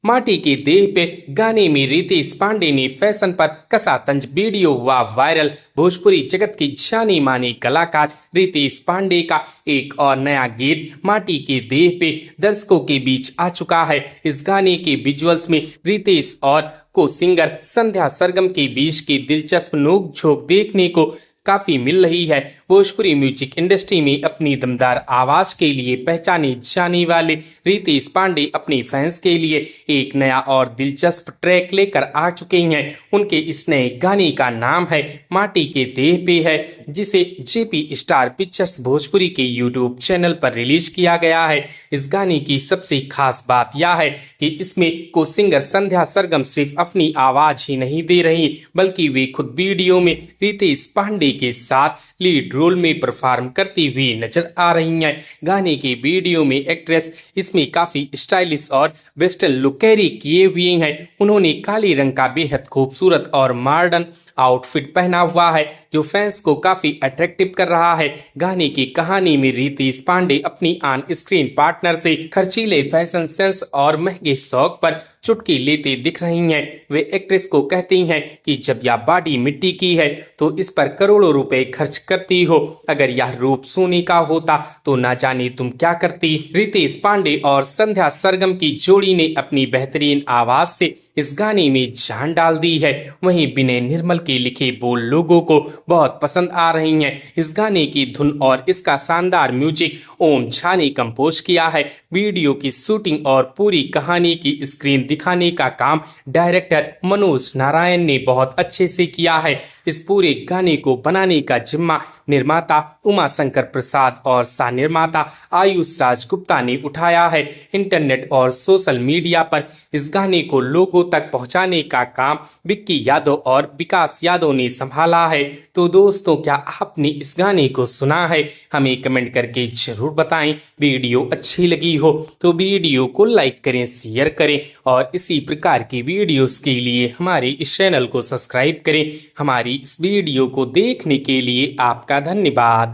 माटी की देह पे गाने में रितेश पांडे ने फैशन पर कसा तंज। वीडियो हुआ वायरल। भोजपुरी जगत की जानी मानी कलाकार रितेश पांडे का एक और नया गीत माटी की देह पे दर्शकों के बीच आ चुका है। इस गाने के विजुअल्स में रितेश और को सिंगर संध्या सरगम के बीच की दिलचस्प नोक-झोंक देखने को काफी मिल रही है। भोजपुरी म्यूजिक इंडस्ट्री में अपनी दमदार आवाज के लिए पहचाने जाने वाले रितेश पांडे अपने फैंस के लिए एक नया और दिलचस्प ट्रैक लेकर आ चुके हैं। उनके इस नए गाने का नाम है माटी के देह पे है, जिसे जेपी स्टार पिक्चर्स भोजपुरी के यूट्यूब चैनल पर रिलीज किया गया है। इस गाने की सबसे खास बात यह है कि इसमें को सिंगर संध्या सरगम सिर्फ अपनी आवाज ही नहीं दे रही, बल्कि वे खुद वीडियो में रितेश पांडे के साथ लीड रोल में परफॉर्म करती हुई नजर आ रही हैं। गाने के वीडियो में एक्ट्रेस इसमें काफी स्टाइलिश और वेस्टर्न लुक कैरी किए हुए हैं। उन्होंने काले रंग का बेहद खूबसूरत और मॉडर्न आउटफिट पहना हुआ है, जो फैंस को काफी अट्रैक्टिव कर रहा है। गाने की कहानी में रितेश पांडे अपनी ऑन स्क्रीन पार्टनर से खर्चीले फैशन सेंस और महंगे शौक पर चुटकी लेते दिख रही हैं। वे एक्ट्रेस को कहती हैं कि जब यह बॉडी मिट्टी की है तो इस पर करोड़ों रुपए खर्च करती हो, अगर यह रूप सोने का होता तो ना जाने तुम क्या करती। रितेश पांडे और संध्या सरगम की जोड़ी ने अपनी बेहतरीन आवाज से इस गाने में जान डाल दी है। वहीं विनय निर्मल के लिखे बोल लोगों को बहुत पसंद आ रही हैं। इस गाने की धुन और इसका शानदार म्यूजिक ओम झा ने कंपोज किया है। वीडियो की शूटिंग और पूरी कहानी की स्क्रीन दिखाने का काम डायरेक्टर मनोज नारायण ने बहुत अच्छे से किया है। इस पूरे गाने को बनाने का जिम्मा निर्माता उमा शंकर प्रसाद और सह निर्माता आयुष राज गुप्ता ने उठाया है। इंटरनेट और सोशल मीडिया पर इस गाने को लोगों तक पहुंचाने का काम विक्की यादव और विकास यादव ने संभाला है। तो दोस्तों, क्या आपने इस गाने को सुना है? हमें कमेंट करके जरूर बताएं। वीडियो अच्छी लगी हो तो वीडियो को लाइक करें, शेयर करें और इसी प्रकार की वीडियोस के लिए हमारे इस चैनल को सब्सक्राइब करें। हमारी इस वीडियो को देखने के लिए आपका धन्यवाद।